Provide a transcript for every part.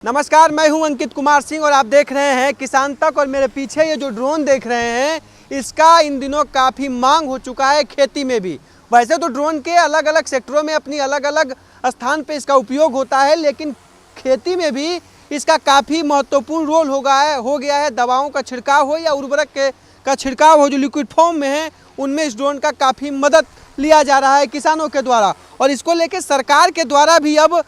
नमस्कार, मैं हूं अंकित कुमार सिंह और आप देख रहे हैं किसान तक। और मेरे पीछे ये जो ड्रोन देख रहे हैं, इसका इन दिनों काफ़ी मांग हो चुका है खेती में भी। वैसे तो ड्रोन के अलग अलग सेक्टरों में अपनी अलग अलग स्थान पे इसका उपयोग होता है, लेकिन खेती में भी इसका काफ़ी महत्वपूर्ण रोल हो गया है। दवाओं का छिड़काव हो या उर्वरक का छिड़काव हो, जो लिक्विड फॉर्म में है, उनमें इस ड्रोन का काफ़ी मदद लिया जा रहा है किसानों के द्वारा। और इसको लेकर सरकार के द्वारा भी अब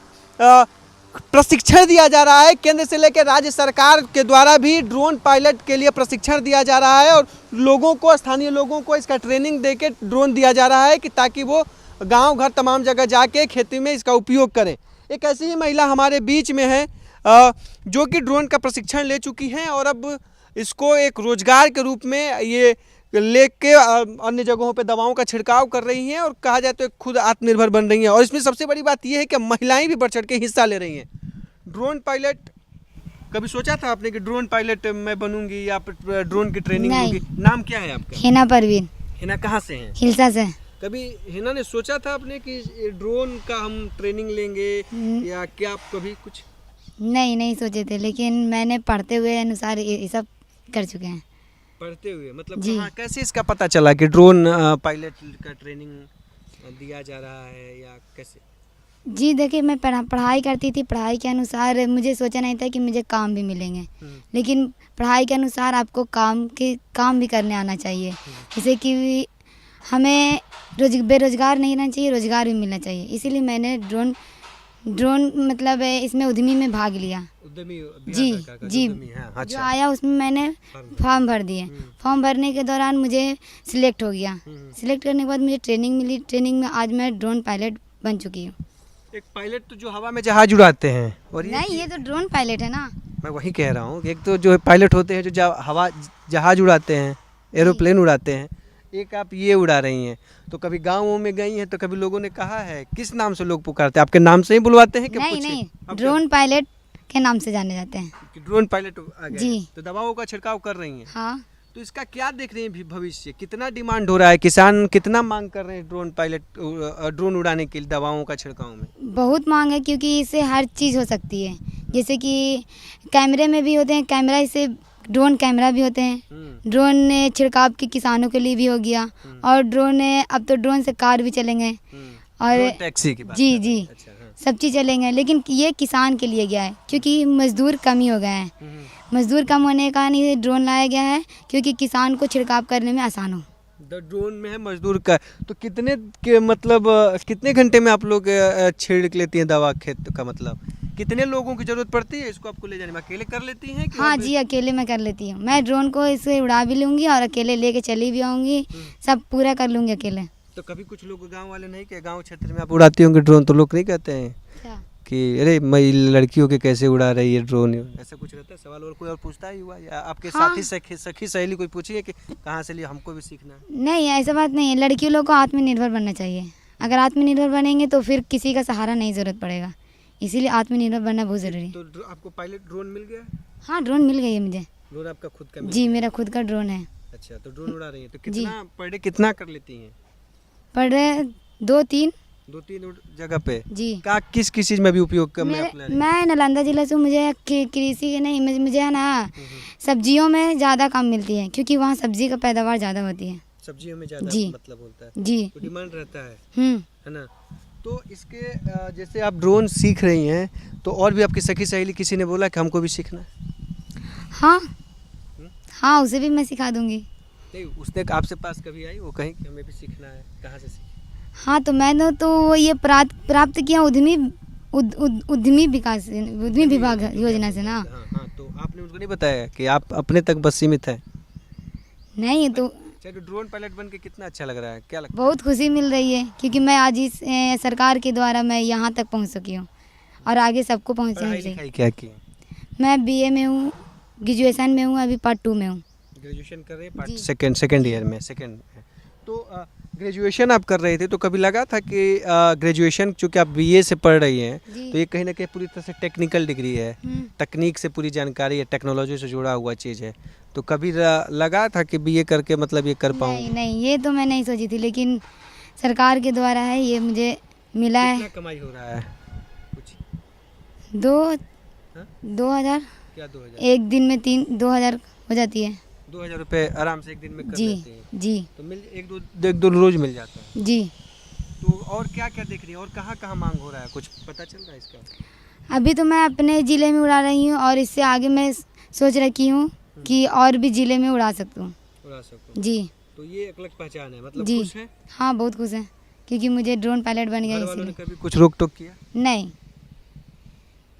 प्रशिक्षण दिया जा रहा है। केंद्र से लेकर राज्य सरकार के द्वारा भी ड्रोन पायलट के लिए प्रशिक्षण दिया जा रहा है और लोगों को, स्थानीय लोगों को इसका ट्रेनिंग देके ड्रोन दिया जा रहा है कि ताकि वो गांव घर तमाम जगह जाके खेती में इसका उपयोग करें। एक ऐसी ही महिला हमारे बीच में है जो कि ड्रोन का प्रशिक्षण ले चुकी हैं और अब इसको एक रोजगार के रूप में ये लेके अन्य जगहों पे दवाओं का छिड़काव कर रही हैं और कहा जाए तो खुद आत्मनिर्भर बन रही हैं। और इसमें सबसे बड़ी बात यह है कि महिलाएं भी बढ़ चढ़ के हिस्सा ले रही हैं। ड्रोन पायलट, कभी सोचा था आपने कि ड्रोन पायलट मैं बनूंगी या ड्रोन की ट्रेनिंग लूंगी? नाम क्या है आपका? हिना परवीन। हिना कहाँ से हैं? हिलसा से। कभी हिना ने सोचा था आपने कि ड्रोन का हम ट्रेनिंग लेंगे या क्या आप कभी कुछ? नहीं सोचे थे, लेकिन मैंने पढ़ते हुए अनुसार ये सब कर चुके हैं। पढ़ते हुए मतलब कहाँ, कैसे इसका पता चला कि ड्रोन पायलट का ट्रेनिंग दिया जा रहा है या कैसे? जी देखिए, मैं पढ़ाई करती थी। पढ़ाई के अनुसार मुझे सोचा नहीं था कि मुझे काम भी मिलेंगे, लेकिन पढ़ाई के अनुसार आपको काम भी करने आना चाहिए। जैसे कि हमें बेरोजगार नहीं रहना चाहिए, रोजगार भी मिलना चाहिए। इसीलिए मैंने ड्रोन मतलब इसमें उद्यमी में भाग लिया। जी अच्छा। जो आया उसमें मैंने फॉर्म भर दिए। फॉर्म भरने के दौरान मुझे सिलेक्ट हो गया। सिलेक्ट करने के बाद मुझे ट्रेनिंग मिली। ट्रेनिंग में आज मैं ड्रोन पायलट बन चुकी हूँ। एक पायलट तो जो हवा में जहाज उड़ाते हैं, और ये तो ड्रोन पायलट है ना। मैं वही कह रहा हूँ। एक तो जो पायलट होते हैं जो हवा जहाज उड़ाते हैं, एरोप्लेन उड़ाते हैं, एक आप ये उड़ा रही हैं। तो कभी गाँवों में गई हैं तो कभी लोगों ने कहा है, किस नाम से लोग पुकारते हैं? आपके नाम से ही बुलवाते हैं कि नहीं, ड्रोन पायलट के नाम से जाने जाते हैं। ड्रोन पायलट आ गए। जी। तो दवाओं का छिड़काव कर रही हैं। हाँ। तो इसका क्या देख रहे हैं भविष्य? कितना डिमांड हो रहा है? किसान कितना मांग कर रहे हैं ड्रोन पायलट, ड्रोन उड़ाने के लिए, दवाओं का छिड़काव में? बहुत मांग है, क्योंकि इससे हर चीज़ हो सकती है। जैसे कि कैमरे में भी होते हैं, कैमरा इससे ड्रोन कैमरा भी होते हैं। ड्रोन छिड़काव के किसानों के लिए भी हो गया। और अब तो ड्रोन से कार भी चलेंगे और टैक्सी की बात। जी अच्छा, हाँ। सब चीज़ चलेंगे। लेकिन ये किसान के लिए गया है, क्योंकि मजदूर कम ही हो गए हैं। मजदूर कम होने का कारण ये ड्रोन लाया गया है, क्योंकि किसान को छिड़काव करने में आसान हो। ड्रोन में है मजदूर का। तो कितने घंटे में आप लोग छिड़क लेती हैं दवा खेत का? मतलब कितने लोगों की जरूरत पड़ती है इसको आपको ले जाने में? अकेले कर लेती हैं कि? हाँ जी, अकेले मैं कर लेती हूँ। मैं ड्रोन को इसे उड़ा भी लूँगी और अकेले लेके चली भी आऊँगी। सब पूरा कर लूँगी अकेले। तो कभी कुछ लोग गांव वाले नहीं कि गांव क्षेत्र में आप उड़ाती होंगे ड्रोन, तो लोग नहीं कहते हैं कि अरे मैं लड़कियों के कैसे उड़ा रही है ड्रोन? ऐसा कुछ रहता है सवाल? और कोई और पूछता ही हुआ या आपके साथी सखी सहेली कोई पूछी है कि कहाँ से लिया, हमको भी सीखना है? नहीं, ऐसा बात नहीं है। लड़कियों लोग को आत्मनिर्भर बनना चाहिए। अगर आत्मनिर्भर बनेंगे तो फिर किसी का सहारा नहीं जरूरत पड़ेगा। इसीलिए आत्मनिर्भर बनना बहुत जरूरी है। तो आपको पायलट ड्रोन मिल गया? हाँ, ड्रोन मिल गई है मुझे। ड्रोन आपका खुद का? जी, मेरा खुद का ड्रोन है। अच्छा, तो ड्रोन उड़ा रही है तो कितना पर डे कितना कर लेती हैं? पर डे 2-3 जगह पे। जी। का किस चीज में भी उपयोग कर? मैं नालंदा जिला से। मुझे कृषि के नहीं, मुझे है ना सब्जियों में ज़्यादा काम मिलती है, क्योंकि वहाँ सब्जी का पैदावार ज़्यादा होती है। सब्जियों में ज़्यादा मतलब होता है जी, तो डिमांड रहता है ना? तो इसके जैसे आप ड्रोन सीख रही हैं, तो और भी आपकी सखी सहेली किसी ने बोला कि हमको भी सीखना है? हाँ, उसे भी मैं सिखा दूंगी। नहीं, उसने आपसे पास कभी आई वो कहीं कि हमें भी सीखना है? कहाँ से सीखी? हाँ, तो मैंने तो ये प्राप्त किया उद्यमी विभाग योजना से ना। हाँ, तो आपने उनको नहीं बताया कि आप अपने तक बस सीमित है? नहीं, तो चलो, ड्रोन पायलट बन के कितना अच्छा लग रहा है? क्या लगता है? बहुत खुशी मिल रही है, क्योंकि मैं आज इस सरकार के द्वारा मैं यहाँ तक पहुँच सकी हूँ और आगे सबको पहुँचना चाहिए। क्या की? मैं BA में हूँ, ग्रेजुएशन में हूँ, अभी पार्ट 2 में हूँ। ग्रेजुएशन कर रहे हैं? पार्ट सेकेंड ईयर में। तो ग्रेजुएशन आप कर रहे थे, तो कभी लगा था कि ग्रेजुएशन चूँकि आप BA से पढ़ रही हैं, तो ये कहीं ना कहीं पूरी तरह से टेक्निकल डिग्री है, तकनीक से पूरी जानकारी है, टेक्नोलॉजी से जुड़ा हुआ चीज़ है, तो कभी लगा था कि BA करके मतलब ये कर पाऊँ? नहीं, ये तो मैं नहीं सोची थी, लेकिन सरकार के द्वारा है ये मुझे मिला है। कितना कमाई हो रहा है कुछ? हाँ? 2000 क्या 2000? एक दिन में 2000 हो जाती है 2000 रुपये आराम से एक दिन में कर जी लेते हैं। जी तो मिल एक दो रोज मिल जाता है। जी। तो और क्या क्या देख रही है और कहाँ कहाँ मांग हो रहा है, कुछ पता चल रहा है इसका? अभी तो मैं अपने ज़िले में उड़ा रही हूँ और इससे आगे मैं सोच रखी हूँ कि और भी ज़िले में उड़ा सकूँ। उड़ा सको। जी तो ये एक अलग पहचान है, मतलब जी खुश है? हाँ बहुत खुश हैं क्योंकि मुझे ड्रोन पायलट बन गया घर वालों ने इसलिए। कभी कुछ रोक टोक किया? नहीं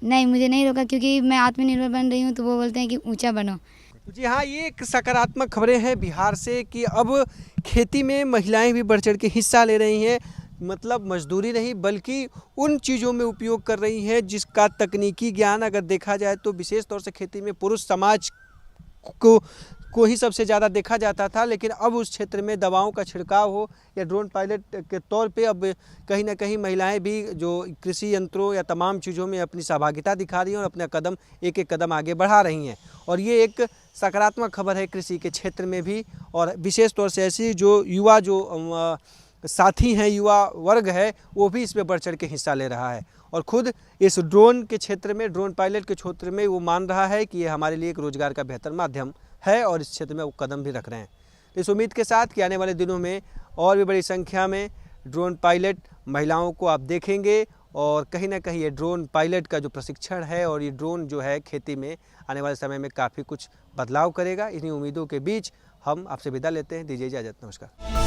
नहीं मुझे नहीं रोका क्योंकि मैं आत्मनिर्भर बन रही हूँ तो वो बोलते हैं कि ऊंचा बनो। जी हाँ, ये एक सकारात्मक खबरें हैं बिहार से कि अब खेती में महिलाएं भी बढ़ चढ़ के हिस्सा ले रही हैं। मतलब मजदूरी नहीं बल्कि उन चीज़ों में उपयोग कर रही हैं जिसका तकनीकी ज्ञान अगर देखा जाए तो विशेष तौर से खेती में पुरुष समाज को ही सबसे ज़्यादा देखा जाता था, लेकिन अब उस क्षेत्र में दवाओं का छिड़काव हो या ड्रोन पायलट के तौर पे अब कहीं ना कहीं महिलाएं भी जो कृषि यंत्रों या तमाम चीज़ों में अपनी सहभागिता दिखा रही हैं और अपना कदम एक एक कदम आगे बढ़ा रही हैं। और ये एक सकारात्मक खबर है कृषि के क्षेत्र में भी, और विशेष तौर से ऐसी जो युवा जो साथी हैं, युवा वर्ग है, वो भी इसमें बढ़ चढ़ के हिस्सा ले रहा है और खुद इस ड्रोन के क्षेत्र में, ड्रोन पायलट के क्षेत्र में वो मान रहा है कि ये हमारे लिए एक रोज़गार का बेहतर माध्यम है और इस क्षेत्र में वो कदम भी रख रहे हैं। तो इस उम्मीद के साथ कि आने वाले दिनों में और भी बड़ी संख्या में ड्रोन पायलट महिलाओं को आप देखेंगे और कहीं ना कहीं ये ड्रोन पायलट का जो प्रशिक्षण है और ये ड्रोन जो है खेती में आने वाले समय में काफ़ी कुछ बदलाव करेगा। इन्हीं उम्मीदों के बीच हम आपसे विदा लेते हैं। दीजिए इजाज़त, नमस्कार।